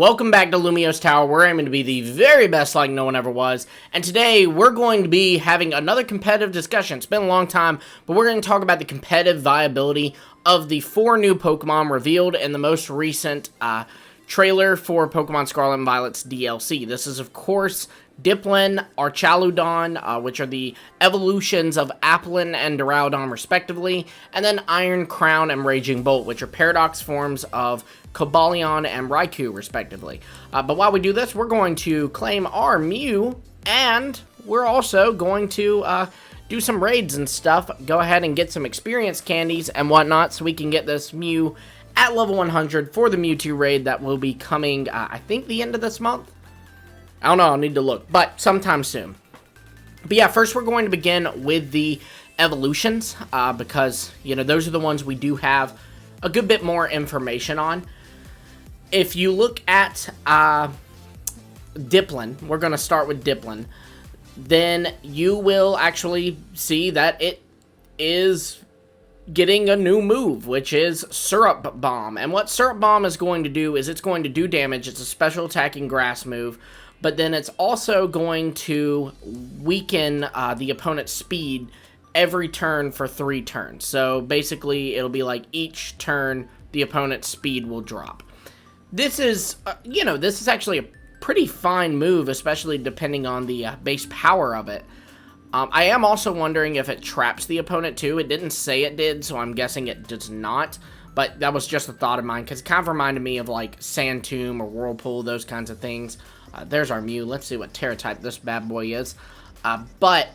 Welcome back to Lumio's Tower, where I'm going to be the very best like no one ever was. And today, we're going to be having another competitive discussion. It's been a long time, but we're going to talk about the competitive viability of the 4 new Pokemon revealed in the most recent trailer for Pokemon Scarlet and Violet's DLC. This is, of course, Diplin, Archaludon, which are the evolutions of Diplin and Archaludon, respectively, and then Iron Crown and Raging Bolt, which are paradox forms of Cobalion and Raikou, respectively. But while we do this, we're going to claim our Mew, and we're also going to do some raids and stuff. Go ahead and get some experience candies and whatnot so we can get this Mew at level 100 for the Mewtwo raid that will be coming, I think, the end of this month? I don't know, I'll need to look, but sometime soon. But yeah, first we're going to begin with the evolutions, because, you know, those are the ones we do have a good bit more information on. If you look at Diplin, we're going to start with Diplin, then you will actually see that it is getting a new move, which is Syrup Bomb. And what Syrup Bomb is going to do is it's going to do damage. It's a special attacking grass move, but then it's also going to weaken the opponent's speed every turn for 3 turns. So basically, it'll be like each turn, the opponent's speed will drop. This is, you know, this is actually a pretty fine move, especially depending on the base power of it. I am also wondering if it traps the opponent too. It didn't say it did, so I'm guessing it does not. But that was just a thought of mine, because it kind of reminded me of like Sand Tomb or Whirlpool, those kinds of things. There's our Mew. Let's see what Terra type this bad boy is. But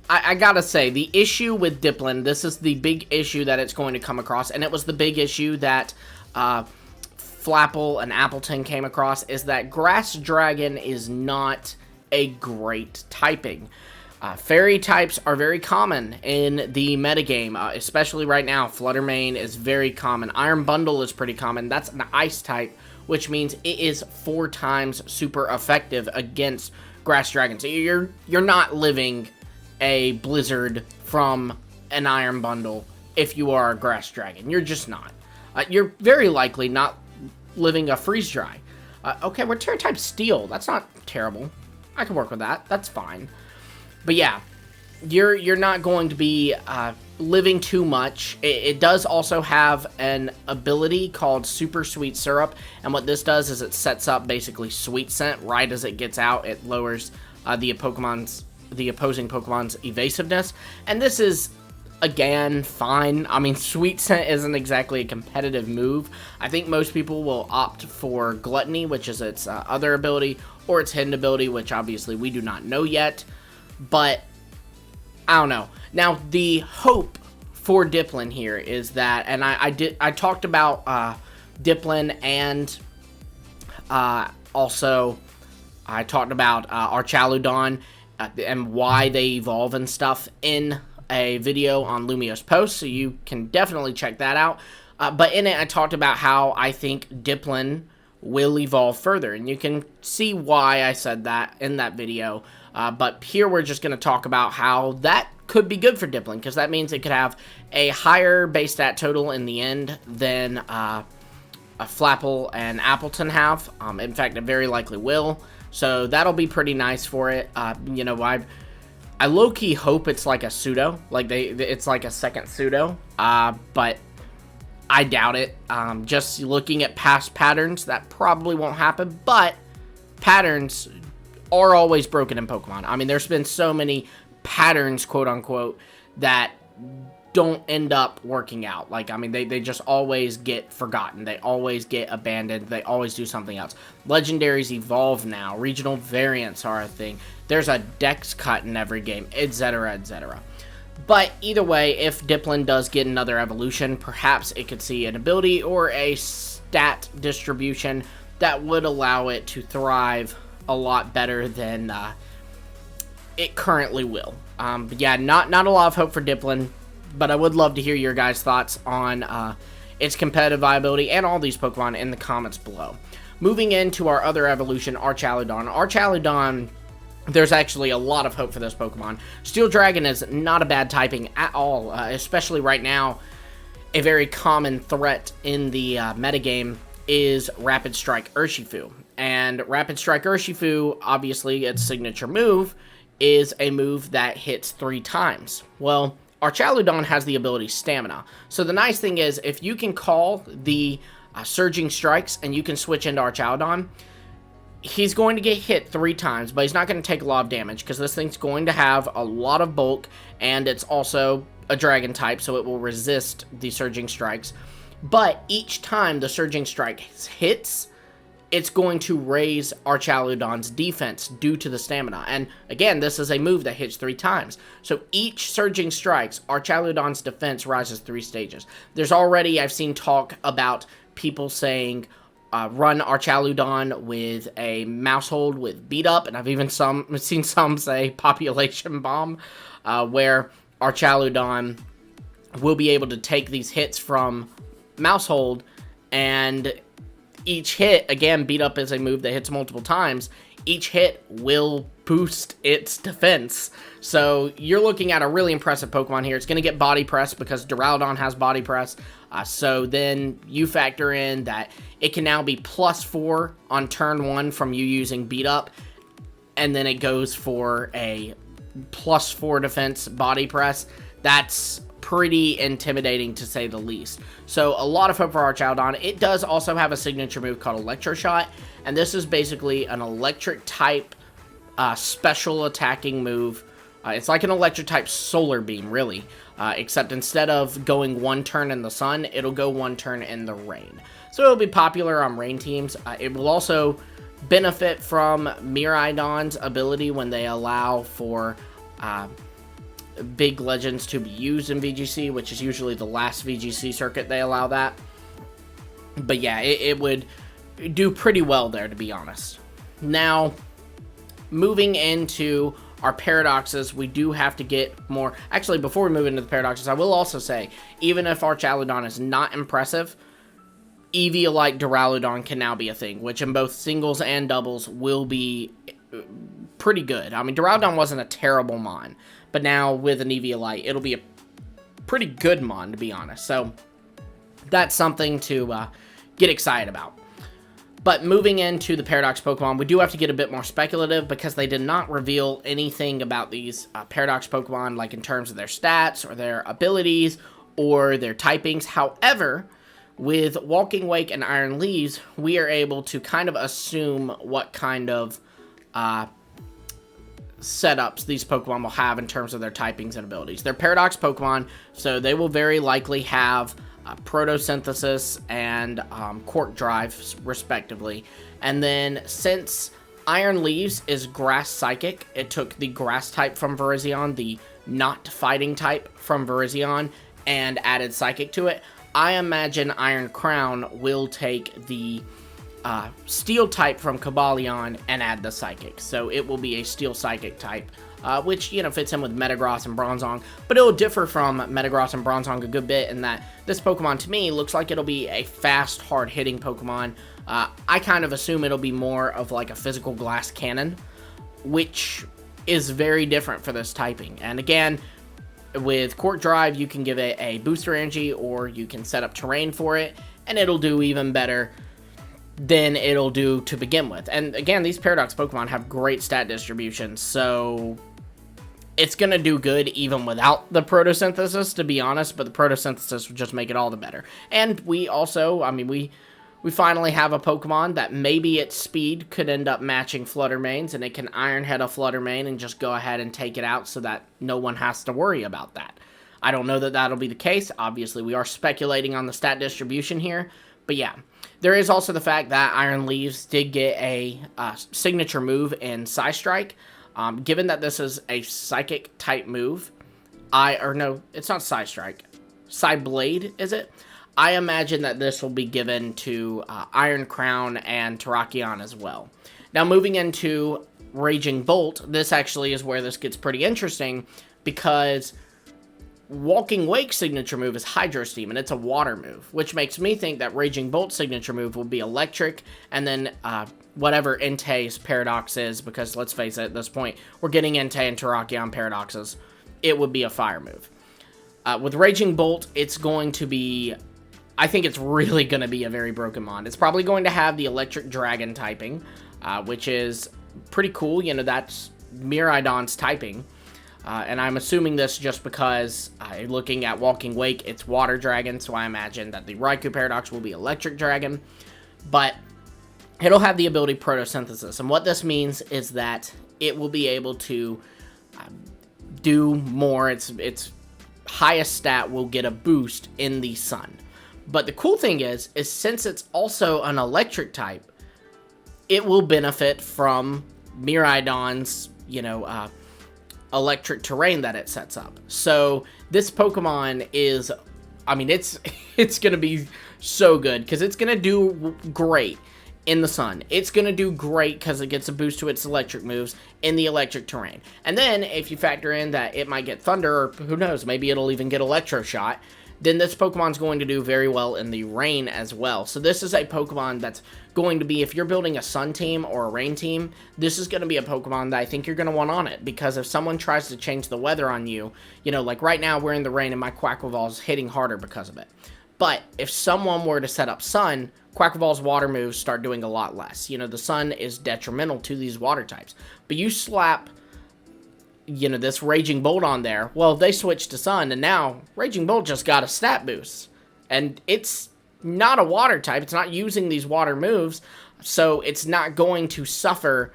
I gotta say, the issue with Diplin, this is the big issue that it's going to come across, and it was the big issue that Flapple and Appleton came across, is that Grass Dragon is not a great typing. Fairy types are very common in the metagame, especially right now. Flutter Mane is very common. Iron Bundle is pretty common. That's an ice type, which means it is 4 times super effective against Grass Dragon. So you're not living a Blizzard from an Iron Bundle if you are a Grass Dragon. You're just not. You're very likely not living a Freeze Dry. Okay, we're Terra type Steel. That's not terrible. I can work with that. That's fine. But yeah, you're not going to be living too much. It does also have an ability called Super Sweet Syrup, and what this does is it sets up basically Sweet Scent right as it gets out. It lowers the opposing Pokemon's evasiveness, and this is, again, fine. I mean, Sweet Scent isn't exactly a competitive move. I think most people will opt for Gluttony, which is its other ability, or its hidden ability, which obviously we do not know yet. But I don't know. Now, the hope for Diplin here is that, and I talked about Diplin, and also I talked about Archaludon and why they evolve and stuff in a video on LumiosePost, so you can definitely check that out. But in it, I talked about how I think Diplin will evolve further, and you can see why I said that in that video. But here we're just going to talk about how that could be good for Diplin, because that means it could have a higher base stat total in the end than Flapple and Appleton have. In fact, it very likely will. So that'll be pretty nice for it. You know, I low-key hope it's like a pseudo, like it's like a second pseudo, but I doubt it. Just looking at past patterns, that probably won't happen, but patterns are always broken in Pokemon. I mean, there's been so many patterns, quote-unquote, that don't end up working out. Like, I mean, they just always get forgotten. They always get abandoned. They always do something else. Legendaries evolve now. Regional variants are a thing. There's a dex cut in every game, etc., etc. But either way, if Diplin does get another evolution, perhaps it could see an ability or a stat distribution that would allow it to thrive a lot better than it currently will. But yeah, not a lot of hope for Diplin, but I would love to hear your guys' thoughts on its competitive viability and all these Pokemon in the comments below. Moving into our other evolution, Archaludon. Archaludon, there's actually a lot of hope for this Pokemon. Steel Dragon is not a bad typing at all, especially right now. A very common threat in the metagame is Rapid Strike Urshifu. And Rapid Strike Urshifu, obviously its signature move, is a move that hits 3 times. Well, Archaludon has the ability Stamina. So the nice thing is, if you can call the Surging Strikes and you can switch into Archaludon, he's going to get hit 3 times, but he's not going to take a lot of damage because this thing's going to have a lot of bulk, and it's also a dragon type, so it will resist the Surging Strikes. But each time the Surging Strike hits, it's going to raise Archaludon's defense due to the stamina. And again, this is a move that hits 3 times. So each Surging Strikes, Archaludon's defense rises 3 stages. There's already, I've seen talk about people saying, run Archaludon with a mouse hold with beat up, and I've even seen some say population bomb, where Archaludon will be able to take these hits from mouse hold, and each hit, again, beat up is a move that hits multiple times, each hit will boost its defense. So you're looking at a really impressive Pokemon here. It's going to get Body Press because Duraludon has Body Press. So then you factor in that it can now be +4 on turn 1 from you using Beat Up. And then it goes for a +4 defense Body Press. That's pretty intimidating to say the least. So a lot of hope for Archaludon. It does also have a signature move called Electro Shot. And this is basically an electric type special attacking move. It's like an electric type solar beam, really. Except instead of going 1 turn in the sun, it'll go 1 turn in the rain. So it'll be popular on rain teams. It will also benefit from Miraidon's ability when they allow for big legends to be used in VGC, which is usually the last VGC circuit they allow that. But yeah, it would do pretty well there, to be honest. Now, moving into our paradoxes, we do have to get more. Actually, before we move into the paradoxes, I will also say, even if Archaludon is not impressive, Eevee-like Duraludon can now be a thing, which in both singles and doubles will be pretty good. I mean, Duraludon wasn't a terrible mon, but now with an Eevee-like, it'll be a pretty good mon, to be honest. So that's something to get excited about. But moving into the Paradox Pokemon, we do have to get a bit more speculative because they did not reveal anything about these Paradox Pokemon, like in terms of their stats or their abilities or their typings. However, with Walking Wake and Iron Leaves, we are able to kind of assume what kind of setups these Pokemon will have in terms of their typings and abilities. They're Paradox Pokemon, so they will very likely have Photosynthesis and Quark Drive, respectively. And then, since Iron Leaves is Grass Psychic, it took the Grass type from Virizion, the not Fighting type from Virizion, and added Psychic to it. I imagine Iron Crown will take the Steel type from Cobalion and add the Psychic. So it will be a Steel Psychic type, which, you know, fits in with Metagross and Bronzong, but it'll differ from Metagross and Bronzong a good bit in that this Pokemon, to me, looks like it'll be a fast, hard-hitting Pokemon. I kind of assume it'll be more of like a physical glass cannon, which is very different for this typing. And again, with Quark Drive, you can give it a booster energy, or you can set up terrain for it, and it'll do even better than it'll do to begin with. And again, these Paradox Pokemon have great stat distribution, so it's going to do good even without the Photosynthesis, to be honest, but the Photosynthesis would just make it all the better. And we also, I mean, we finally have a Pokemon that maybe its speed could end up matching Fluttermane's, and it can Iron Head a Fluttermane and just go ahead and take it out so that no one has to worry about that. I don't know that that'll be the case. Obviously, we are speculating on the stat distribution here, but yeah. There is also the fact that Iron Leaves did get a signature move in Psystrike. Given that this is a Psychic type move, no, it's not Psystrike. Psyblade, is it? I imagine that this will be given to Iron Crown and Terrakion as well. Now, moving into Raging Bolt, this actually is where this gets pretty interesting because Walking Wake's signature move is Hydro Steam, and it's a water move, which makes me think that Raging Bolt's signature move will be electric, and then whatever Entei's Paradox is, because let's face it, at this point, we're getting Entei and Terrakion Paradoxes, it would be a fire move. With Raging Bolt, it's going to be I think it's really going to be a very broken mon. It's probably going to have the electric dragon typing, which is pretty cool. You know, that's Miraidon's typing. And I'm assuming this just because, looking at Walking Wake, it's Water Dragon, so I imagine that the Raikou Paradox will be Electric Dragon. But it'll have the ability Photosynthesis, and what this means is that it will be able to do more. Its highest stat will get a boost in the sun. But the cool thing is since it's also an Electric type, it will benefit from Miraidon's, you know, electric terrain that it sets up. So this Pokemon is, I mean, it's going to be so good because it's going to do great in the sun. It's going to do great because it gets a boost to its electric moves in the electric terrain. And then if you factor in that it might get Thunder, or who knows, maybe it'll even get Electro Shot, then this Pokemon's going to do very well in the rain as well. So this is a Pokemon that's going to be, if you're building a sun team or a rain team, this is going to be a Pokemon that I think you're going to want on it. Because if someone tries to change the weather on you, you know, like right now we're in the rain and my Quaquaval's hitting harder because of it. But if someone were to set up sun, Quaquaval's water moves start doing a lot less. You know, the sun is detrimental to these water types. But you slap, you know, this Raging Bolt on there, well, they switched to sun, and now Raging Bolt just got a stat boost. And it's not a water type, it's not using these water moves, so it's not going to suffer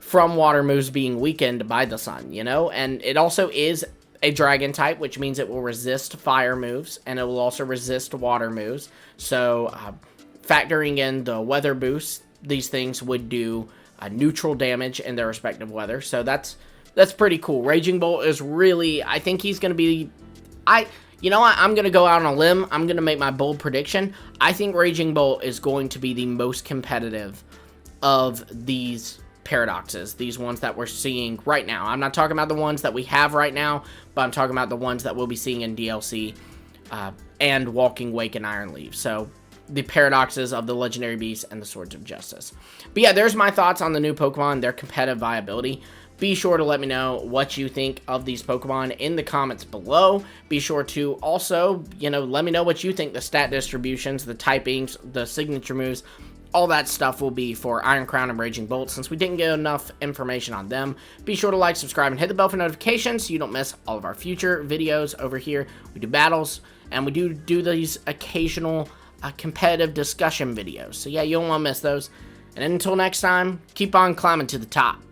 from water moves being weakened by the sun, you know? And it also is a dragon type, which means it will resist fire moves, and it will also resist water moves. So, factoring in the weather boost, these things would do neutral damage in their respective weather, so that's pretty cool. Raging Bolt is really, I think he's going to be, you know what, I'm going to go out on a limb. I'm going to make my bold prediction. I think Raging Bolt is going to be the most competitive of these paradoxes, these ones that we're seeing right now. I'm not talking about the ones that we have right now, but I'm talking about the ones that we'll be seeing in DLC and Walking Wake and Iron Leaf. So, the paradoxes of the Legendary Beasts and the Swords of Justice. But yeah, there's my thoughts on the new Pokemon, their competitive viability. Be sure to let me know what you think of these Pokemon in the comments below. Be sure to also, you know, let me know what you think the stat distributions, the typings, the signature moves, all that stuff will be for Iron Crown and Raging Bolt, since we didn't get enough information on them. Be sure to like, subscribe, and hit the bell for notifications so you don't miss all of our future videos over here. We do battles, and we do these occasional competitive discussion videos. So yeah, you don't want to miss those. And until next time, keep on climbing to the top.